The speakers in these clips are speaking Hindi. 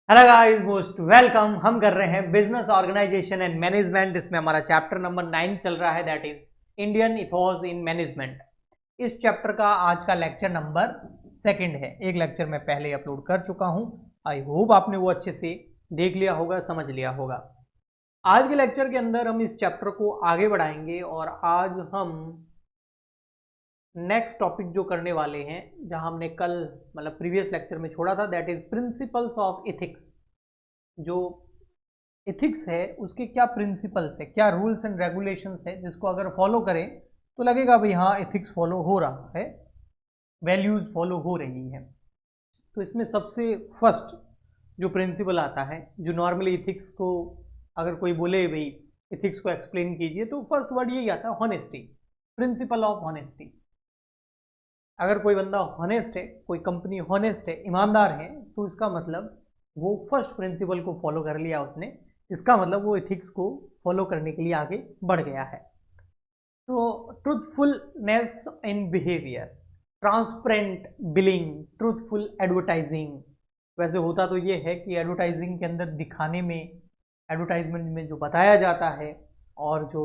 Hello guys, most welcome. हम कर रहे हैं बिजनेस ऑर्गेनाइजेशन एंड मैनेजमेंट। इसमें हमारा चैप्टर नंबर 9 चल रहा है, that is Indian ethos in management. इस चैप्टर का आज का लेक्चर नंबर 2 है। एक लेक्चर मैं पहले अपलोड कर चुका हूं। आई होप आपने वो अच्छे से देख लिया होगा, समझ लिया होगा। आज के लेक्चर के अंदर हम इस चैप्टर को आगे बढ़ाएंगे और आज हम नेक्स्ट टॉपिक जो करने वाले हैं, जहां हमने कल मतलब प्रीवियस लेक्चर में छोड़ा था, that is principles of ethics. जो एथिक्स है उसके क्या प्रिंसिपल्स है, क्या रूल्स एंड रेगुलेशंस है, जिसको अगर फॉलो करें तो लगेगा भाई हाँ एथिक्स फॉलो हो रहा है, वैल्यूज फॉलो हो रही हैं। तो इसमें सबसे फर्स्ट जो प्रिंसिपल आता है, जो नॉर्मली इथिक्स को अगर कोई बोले भाई इथिक्स को एक्सप्लेन कीजिए, तो फर्स्ट वर्ड यही आता है, हॉनेस्टी। Principle of honesty. अगर कोई बंदा हॉनेस्ट है, कोई कंपनी हॉनेस्ट है, ईमानदार है, तो इसका मतलब वो फर्स्ट प्रिंसिपल को फॉलो कर लिया उसने। इसका मतलब वो एथिक्स को फॉलो करने के लिए आगे बढ़ गया है। तो truthfulness in behaviour, transparent billing, truthful advertising. वैसे होता तो ये है कि एडवर्टाइजिंग के अंदर दिखाने में, एडवर्टाइजमेंट में जो बताया जाता है और जो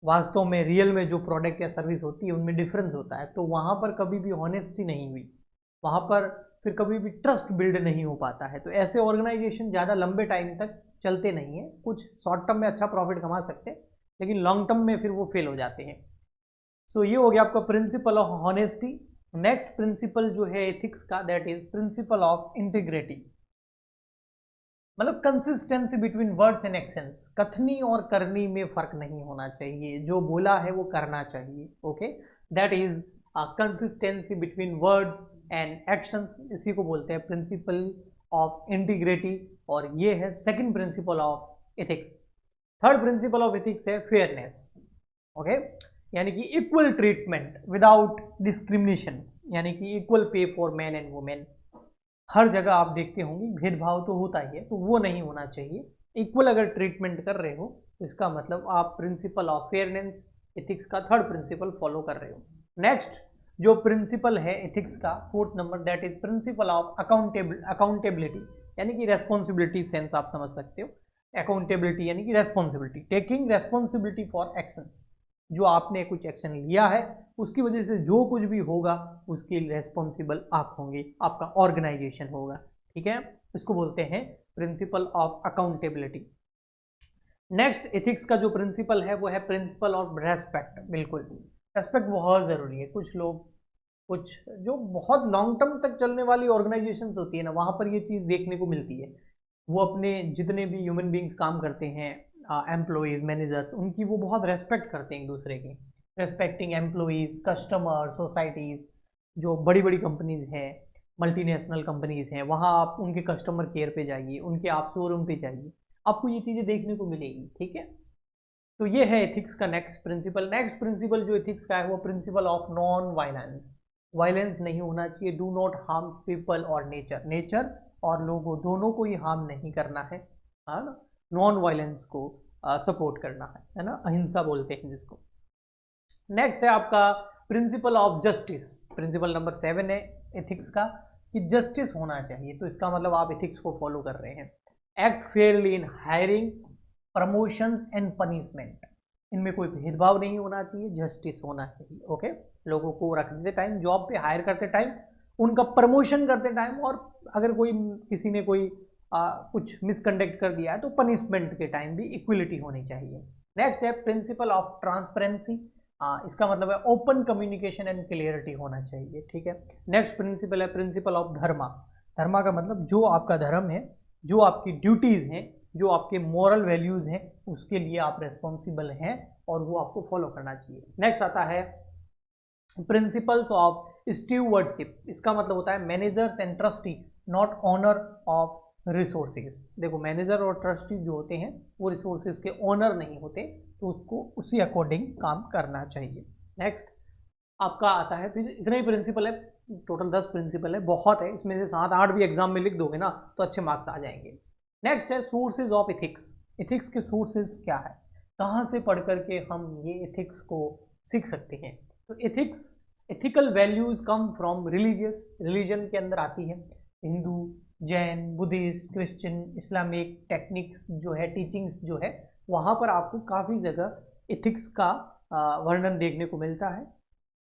वास्तव में रियल में जो प्रोडक्ट या सर्विस होती है उनमें डिफरेंस होता है। तो वहाँ पर कभी भी ऑनेस्टी नहीं हुई, वहाँ पर फिर कभी भी ट्रस्ट बिल्ड नहीं हो पाता है। तो ऐसे ऑर्गेनाइजेशन ज़्यादा लंबे टाइम तक चलते नहीं हैं। कुछ शॉर्ट टर्म में अच्छा प्रॉफिट कमा सकते हैं, लेकिन लॉन्ग टर्म में फिर वो फेल हो जाते हैं। सो ये हो गया आपका principle of honesty. Next principle जो है एथिक्स का, that is principle of integrity. मतलब consistency between words and actions. कथनी और करनी में फर्क नहीं होना चाहिए, जो बोला है वो करना चाहिए। Okay, that is consistency between words and actions. इसी को बोलते हैं प्रिंसिपल ऑफ इंटीग्रिटी, और ये है second principle of ethics. Third principle of ethics है फेयरनेस। ओके, यानी कि इक्वल ट्रीटमेंट विदाउट डिस्क्रिमिनेशन, यानी कि इक्वल पे फॉर मैन एंड वुमेन। हर जगह आप देखते होंगे भेदभाव तो होता ही है, तो वो नहीं होना चाहिए। इक्वल अगर ट्रीटमेंट कर रहे हो तो इसका मतलब आप प्रिंसिपल ऑफ फेयरनेस, एथिक्स का थर्ड प्रिंसिपल फॉलो कर रहे हो। नेक्स्ट जो प्रिंसिपल है एथिक्स का, fourth number, that is principle of accountability, यानी कि रेस्पॉन्सिबिलिटी सेंस आप समझ सकते हो। अकाउंटेबिलिटी यानी कि responsibility, taking responsibility for actions. जो आपने कुछ एक्शन लिया है उसकी वजह से जो कुछ भी होगा उसके रेस्पॉन्सिबल आप होंगे, आपका ऑर्गेनाइजेशन होगा। ठीक है, इसको बोलते हैं principle of accountability. Next ethics का जो प्रिंसिपल है वो है प्रिंसिपल ऑफ रेस्पेक्ट। बिल्कुल, रेस्पेक्ट बहुत ज़रूरी है। कुछ लोग, कुछ जो बहुत लॉन्ग टर्म तक चलने वाली ऑर्गेनाइजेशंस होती है ना, वहाँ पर ये चीज़ देखने को मिलती है। वो अपने जितने भी ह्यूमन बींग्स काम करते हैं, एम्प्लॉयज़, मैनेजर्स, उनकी वो बहुत रेस्पेक्ट करते हैं एक दूसरे की। Respecting employees, customer, societies. जो बड़ी बड़ी कंपनीज़ हैं, मल्टीनेशनल कंपनीज़ हैं, वहाँ आप उनके कस्टमर केयर पे जाइए, उनके आप शोरूम पे जाइए, आपको ये चीज़ें देखने को मिलेगी। ठीक है, तो ये है एथिक्स का नेक्स्ट प्रिंसिपल। नेक्स्ट प्रिंसिपल जो एथिक्स का है वो principle of non violence. Violence नहीं होना चाहिए, डू नॉट हार्म पीपल और नेचर। नेचर और लोगों दोनों को ही हार्म नहीं करना है ना। नॉन वायलेंस को सपोर्ट करना है ना, अहिंसा बोलते हैं जिसको। नेक्स्ट है आपका principle of justice. Principle number 7 है एथिक्स का कि जस्टिस होना चाहिए। तो इसका मतलब आप एथिक्स को फॉलो कर रहे हैं। Act Fairlie in hiring, promotions and punishment. इनमें कोई भेदभाव नहीं होना चाहिए, जस्टिस होना चाहिए। ओके, लोगों को रखते टाइम, जॉब पे हायर करते टाइम, उनका प्रमोशन करते टाइम, और अगर कोई किसी ने कोई कुछ मिसकंडक्ट कर दिया है तो पनिशमेंट के टाइम भी इक्वलिटी होनी चाहिए। नेक्स्ट है प्रिंसिपल ऑफ ट्रांसपेरेंसी। इसका मतलब है ओपन कम्युनिकेशन एंड क्लियरिटी होना चाहिए। ठीक है, नेक्स्ट प्रिंसिपल है प्रिंसिपल ऑफ धर्मा। धर्मा का मतलब जो आपका धर्म है, जो आपकी ड्यूटीज़ हैं, जो आपके मॉरल वैल्यूज़ हैं, उसके लिए आप रेस्पॉन्सिबल हैं और वो आपको फॉलो करना चाहिए। नेक्स्ट आता है प्रिंसिपल्स ऑफ स्टीवर्डशिप। इसका मतलब होता है managers and trustee not owner of resources. देखो, मैनेजर और ट्रस्टी जो होते हैं वो रिसोर्सेज के ओनर नहीं होते, तो उसको उसी अकॉर्डिंग काम करना चाहिए। नेक्स्ट आपका आता है, फिर इतना ही प्रिंसिपल है, टोटल 10 प्रिंसिपल है, बहुत है। इसमें से 7-8 भी एग्जाम में लिख दोगे ना तो अच्छे मार्क्स आ जाएंगे। नेक्स्ट है सोर्सेज ऑफ एथिक्स। एथिक्स के सोर्सेज क्या है, कहाँ से पढ़ करके हम ये एथिक्स को सीख सकते हैं। तो ethics, ethical values come from religious, religion के अंदर आती है। Hindu, Jain, Buddhist, Christian, Islamic techniques जो है, टीचिंग्स जो है, वहाँ पर आपको काफ़ी जगह इथिक्स का वर्णन देखने को मिलता है।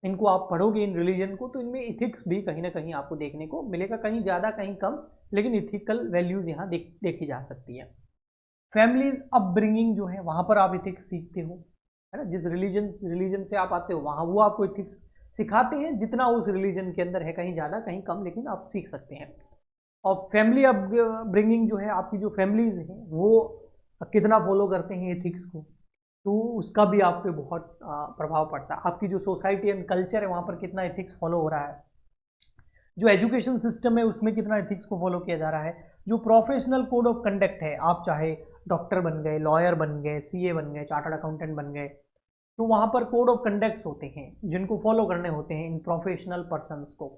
इनको आप पढ़ोगे इन रिलीजन को तो इनमें इथिक्स भी कहीं ना कहीं आपको देखने को मिलेगा, कहीं ज़्यादा कहीं कम, लेकिन इथिकल वैल्यूज़ यहाँ देखी जा सकती है। फैमिलीज अपब्रिंगिंग जो है वहाँ पर आप इथिक्स सीखते हो, है ना। जिस रिलीजन से आप आते हो वहाँ वो आपको इथिक्स सिखाते हैं, जितना उस रिलीजन के अंदर है, कहीं ज़्यादा कहीं कम, लेकिन आप सीख सकते हैं। और फैमिली अपब्रिंगिंग जो है, आपकी जो फैमिलीज हैं वो कितना फॉलो करते हैं एथिक्स को, तो उसका भी आप पे बहुत प्रभाव पड़ता है। आपकी जो सोसाइटी एंड कल्चर है वहाँ पर कितना एथिक्स फॉलो हो रहा है, जो एजुकेशन सिस्टम है उसमें कितना एथिक्स को फॉलो किया जा रहा है, जो प्रोफेशनल कोड ऑफ कंडक्ट है, आप चाहे डॉक्टर बन गए, लॉयर बन गए, सीए बन गए, चार्टर्ड अकाउंटेंट बन गए, तो वहाँ पर कोड ऑफ कंडक्ट्स होते हैं जिनको फॉलो करने होते हैं इन प्रोफेशनल पर्सनस को।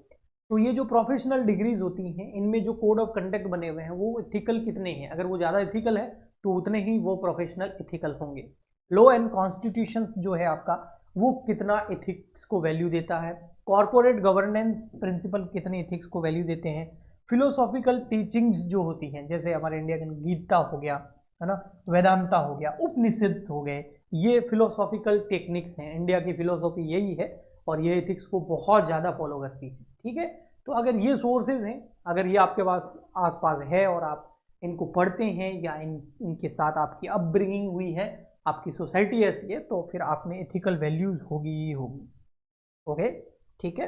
तो ये जो प्रोफेशनल डिग्रीज होती हैं इनमें जो कोड ऑफ कंडक्ट बने हुए हैं वो इथिकल कितने हैं, अगर वो ज़्यादा इथिकल है तो उतने ही वो प्रोफेशनल इथिकल होंगे। लॉ एंड कॉन्स्टिट्यूशन जो है आपका वो कितना एथिक्स को वैल्यू देता है, कॉर्पोरेट गवर्नेंस प्रिंसिपल कितने एथिक्स को वैल्यू देते हैं, फिलोसॉफिकल टीचिंग्स जो होती हैं जैसे हमारे इंडिया के गीता हो गया, है ना, वेदांता हो गया, उपनिषद हो गए, ये फिलोसॉफिकल टेक्निक्स हैं। इंडिया की फिलोसॉफी यही है और ये एथिक्स को बहुत ज़्यादा फॉलो करती है, ठीक है। तो अगर ये सोर्सेज हैं, अगर ये आपके पास आसपास है और आप इनको पढ़ते हैं या इनके साथ आपकी अपब्रिंगिंग हुई है, आपकी सोसाइटी ऐसी है, तो फिर आप में एथिकल वैल्यूज होगी ही होगी। ओके, ठीक है।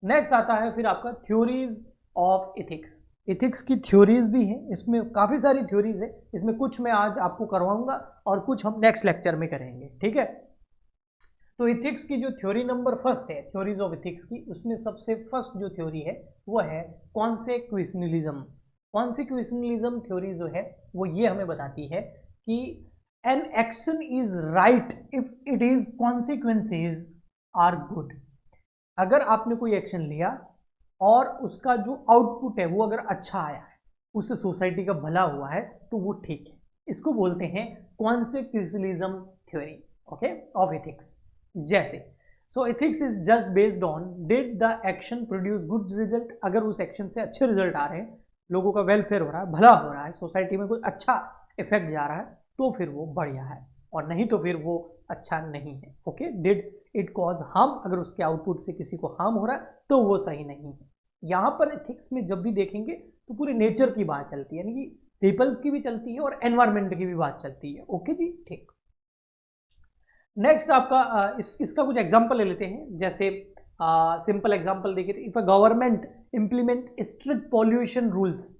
नेक्स्ट आता है फिर आपका थ्योरीज ऑफ एथिक्स। एथिक्स की थ्योरीज भी हैं, इसमें काफ़ी सारी थ्योरीज है, इसमें कुछ मैं आज आपको करवाऊंगा और कुछ हम नेक्स्ट लेक्चर में करेंगे, ठीक है। तो एथिक्स की जो थ्योरी नंबर फर्स्ट है, थ्योरीज ऑफ एथिक्स की, उसमें सबसे फर्स्ट जो थ्योरी है वो है कॉन्सेक्वेशनलिज्म। कॉन्सेक्वेशनलिज्म थ्योरी जो है वो ये हमें बताती है कि an action is right if it is consequences are good. अगर आपने कोई एक्शन लिया और उसका जो आउटपुट है वो अगर अच्छा आया है, उससे सोसाइटी का भला हुआ है, तो वो ठीक है। इसको बोलते हैं कॉन्सेक्वेशनलिज्म थ्योरी, ओके, ऑफ एथिक्स। जैसे सो ethics is just based on did the action produce good result. अगर उस एक्शन से अच्छे रिजल्ट आ रहे हैं, लोगों का वेलफेयर हो रहा है, भला हो रहा है, सोसाइटी में कोई अच्छा इफेक्ट जा रहा है, तो फिर वो बढ़िया है, और नहीं तो फिर वो अच्छा नहीं है। Okay, did it cause harm, अगर उसके आउटपुट से किसी को हार्म हो रहा है तो वो सही नहीं है। यहाँ पर एथिक्स में जब भी देखेंगे तो पूरे नेचर की बात चलती है, यानी कि पीपल्स की भी चलती है और एनवायरमेंट की भी बात चलती है। ओके जी, ठीक। नेक्स्ट आपका इसका कुछ एग्जांपल ले लेते हैं। जैसे सिंपल एग्जांपल देखिए, if a government implement strict pollution rules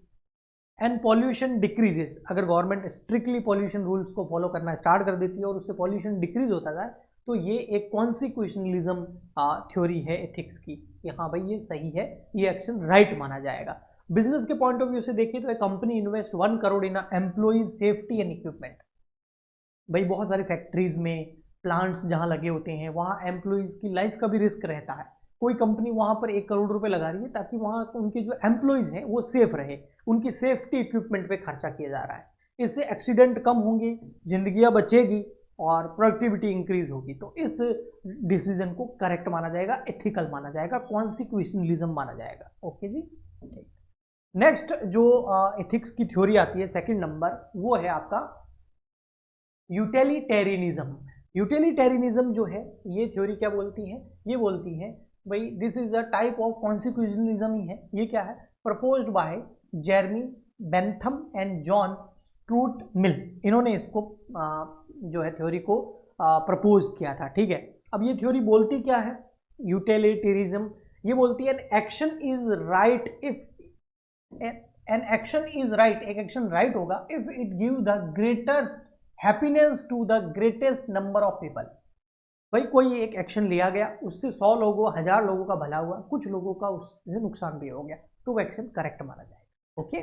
and pollution decreases, अगर गवर्नमेंट स्ट्रिक्टली पॉल्यूशन रूल्स को फॉलो करना स्टार्ट कर देती है और उससे पॉल्यूशन डिक्रीज होता है, तो ये एक कॉन्सिक्वेशनलिज्म थ्योरी है एथिक्स की। हाँ भाई ये सही है, ये एक्शन राइट माना जाएगा। बिजनेस के पॉइंट ऑफ व्यू से देखिए तो एक company invest 1 crore in employees safety and equipment. भाई बहुत सारी फैक्ट्रीज में, प्लांट्स जहाँ लगे होते हैं वहाँ एम्प्लॉइज की लाइफ का भी रिस्क रहता है। कोई कंपनी वहाँ पर 1 करोड़ रुपए लगा रही है ताकि वहाँ उनके जो एम्प्लॉइज हैं वो सेफ रहे, उनकी सेफ्टी इक्विपमेंट पे खर्चा किया जा रहा है। इससे एक्सीडेंट कम होंगे, जिंदगियाँ बचेगी और प्रोडक्टिविटी इंक्रीज होगी। तो इस डिसीजन को करेक्ट माना जाएगा, एथिकल माना जाएगा, कॉन्सिक्वेशनलिज्म माना जाएगा। ओके जी। नेक्स्ट जो एथिक्स की थ्योरी आती है सेकंड नंबर, वो है आपका यूटिलिटेरियनिज्म। यूटिलिटेरियनिज्म जो है ये थ्योरी क्या बोलती है, ये बोलती है भाई this is a type of consequentialism ही है। ये क्या है, proposed by Jeremy Bentham and John Stuart Mill. इन्होंने इसको जो है थ्योरी को प्रपोज किया था, ठीक है। अब ये थ्योरी बोलती क्या है, यूटिलिटेरिज्म ये बोलती है an action is right if an action is right, एक एक्शन राइट होगा if it give the greatest happiness to the greatest number of people. भाई कोई एक एक्शन लिया गया, उससे 100 लोगों 1000 लोगों का भला हुआ, कुछ लोगों का उससे नुकसान भी हो गया, तो वो एक्शन करेक्ट माना जाएगा। ओके,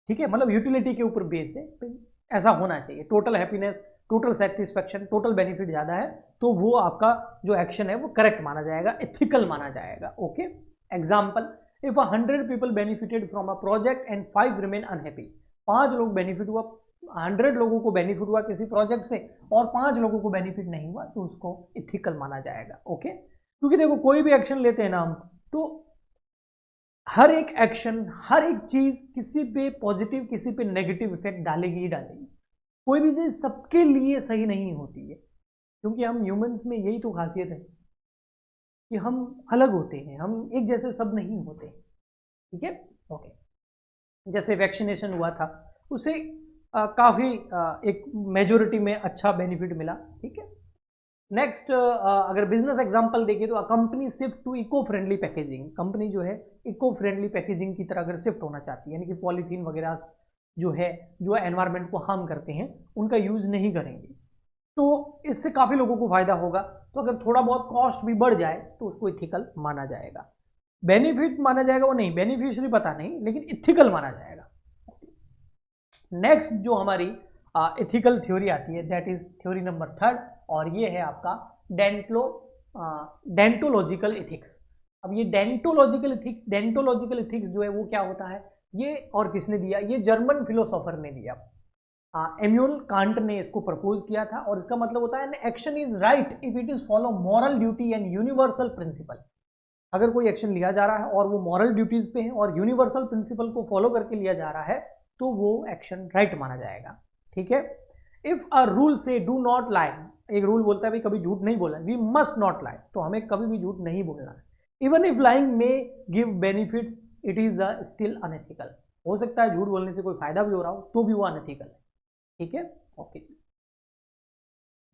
ठीक है, मतलब यूटिलिटी के ऊपर बेस्ड है, ऐसा होना चाहिए। Total happiness, total satisfaction, total benefit ज़्यादा है तो वो आपका जो एक्शन है वो करेक्ट माना जाएगा, एथिकल माना जाएगा। Okay, example, if 100 people benefited from a project and 5 remain unhappy, 5 लोग बेनिफिट हुआ, 100 लोगों को बेनिफिट हुआ किसी प्रोजेक्ट से और 5 लोगों को बेनिफिट नहीं हुआ, तो उसको एथिकल माना जाएगा। ओके, क्योंकि देखो कोई भी एक्शन लेते हैं ना हम, तो हर एक एक्शन, हर एक चीज किसी पे पॉजिटिव किसी पे नेगेटिव इफेक्ट डालेगी ही डालेगी। कोई भी चीज सबके लिए सही नहीं होती है, क्योंकि हम ह्यूमंस में यही तो खासियत है कि हम अलग होते हैं, हम एक जैसे सब नहीं होते। ठीक है, ओके। जैसे वैक्सीनेशन हुआ था, उसे काफी एक मेजोरिटी में अच्छा बेनिफिट मिला। ठीक है, नेक्स्ट अगर बिजनेस एग्जांपल देखें तो company shift to eco friendly packaging. Company जो है इको फ्रेंडली पैकेजिंग की तरह अगर शिफ्ट होना चाहती है, यानी कि पॉलीथीन वगैरह जो है जो एनवायरनमेंट को हार्म करते हैं उनका यूज नहीं करेंगे, तो इससे काफी लोगों को फायदा होगा। तो अगर थोड़ा बहुत कॉस्ट भी बढ़ जाए तो उसको इथिकल माना जाएगा। बेनिफिट माना जाएगा वो नहीं, बेनिफिशियरी पता नहीं, लेकिन इथिकल माना जाएगा। नेक्स्ट जो हमारी एथिकल थ्योरी आती है दैट इज थ्योरी नंबर 3, और ये है आपका डेंटोलॉजिकल इथिक्स। अब ये डेंटोलॉजिकल इथिक्स जो है वो क्या होता है, ये और किसने दिया, ये जर्मन फिलोसोफर ने दिया। इमैनुअल कांट ने इसको प्रपोज किया था, और इसका मतलब होता है an action is right if it is follow moral duty and universal principle. अगर कोई एक्शन लिया जा रहा है और वो मॉरल ड्यूटीज पे है और यूनिवर्सल प्रिंसिपल को फॉलो करके लिया जा रहा है तो वो एक्शन राइट माना जाएगा। ठीक है, इफ अ रूल से डू नॉट लाई, एक रूल बोलता है भाई कभी झूठ नहीं बोलना, वी मस्ट नॉट लाई, तो हमें कभी भी झूठ नहीं बोलना है। इवन इफ लाइंग में give benefits it is still unethical. हो सकता है झूठ बोलने से कोई फायदा भी हो रहा हो तो भी वो अनएथिकल है। ठीक है, ओके जी।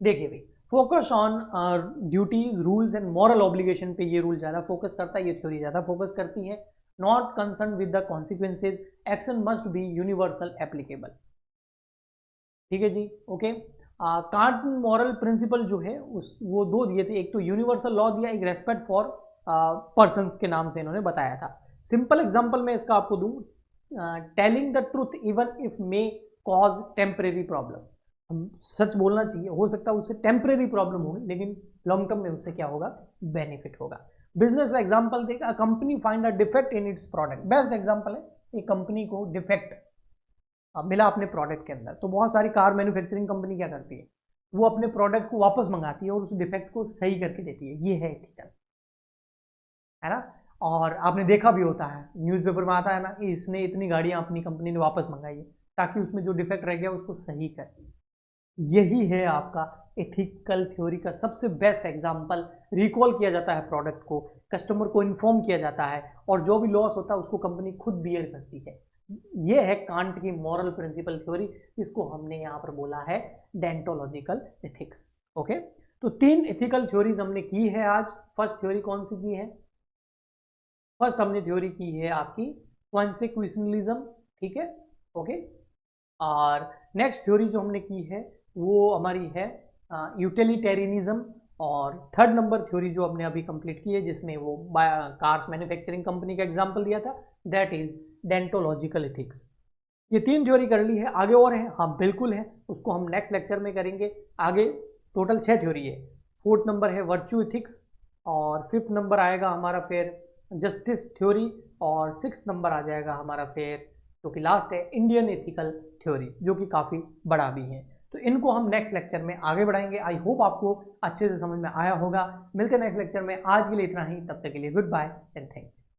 देखिए भाई, focus on duties rules and moral obligation पे ये रूल ज्यादा फोकस करता है, ये थ्योरी ज्यादा फोकस करती है। Not concern with the consequences, action must be universal applicable. ठीक है जी, ओके। कांट मॉरल प्रिंसिपल जो है उस वो दो दिए थे, एक तो यूनिवर्सल लॉ दिया, एक रेस्पेक्ट फॉर पर्संस के नाम से इन्होंने बताया था। सिंपल एग्जांपल मैं इसका आपको दूं, telling the truth even if may cause temporary problem. हम सच बोलना चाहिए, हो सकता है उससे टेम्परेरी प्रॉब्लम होगी लेकिन लॉन्ग टर्म में उससे क्या होगा, बेनिफिट होगा। बिजनेस एग्जांपल देगा, company find a defect in its product. Best example है, एक कंपनी को डिफेक्ट मिला अपने प्रोडक्ट के अंदर, तो बहुत सारी कार मैन्युफैक्चरिंग कंपनी क्या करती है, वो अपने प्रोडक्ट को वापस मंगाती है और उस डिफेक्ट को सही करके देती है। ये है एथिकल, है ना। और आपने देखा भी होता है, न्यूज़पेपर में आता है ना कि इसने इतनी गाड़ियां अपनी कंपनी ने वापस मंगाई है ताकि उसमें जो डिफेक्ट रह गया उसको सही कर। यही है आपका एथिकल थ्योरी का सबसे बेस्ट एग्जांपल। रिकॉल किया जाता है प्रोडक्ट को, कस्टमर को इन्फॉर्म किया जाता है, और जो भी लॉस होता है उसको कंपनी खुद बियर करती है। ये है कांट की मॉरल प्रिंसिपल थ्योरी, इसको हमने यहाँ पर बोला है डेंटोलॉजिकल एथिक्स। ओके, तो 3 एथिकल थ्योरीज हमने की है आज। फर्स्ट थ्योरी कौन सी की है, फर्स्ट हमने थ्योरी की है आपकी कॉन्सिक्वेंशनलिज्म। ठीक है, ओके। और नेक्स्ट थ्योरी जो हमने की है वो हमारी है यूटिलिटेरियनिज्म। और थर्ड नंबर थ्योरी जो हमने अभी कंप्लीट की है जिसमें वो कार्स मैन्युफैक्चरिंग कंपनी का एग्जांपल दिया था, दैट इज डेंटोलॉजिकल एथिक्स। ये 3 थ्योरी कर ली है, आगे और है, हाँ बिल्कुल है, उसको हम नेक्स्ट लेक्चर में करेंगे। आगे टोटल 6 थ्योरी है। 4th नंबर है वर्च्यू एथिक्स, और 5th नंबर आएगा हमारा फिर जस्टिस थ्योरी, और 6th नंबर आ जाएगा हमारा फिर जो कि लास्ट है इंडियन एथिकल थ्योरीज, जो कि काफ़ी बड़ा भी है। तो इनको हम नेक्स्ट लेक्चर में आगे बढ़ाएंगे। आई होप आपको अच्छे से समझ में आया होगा। मिलते हैं नेक्स्ट लेक्चर में, आज के लिए इतना ही, तब तक के लिए goodbye and thank you.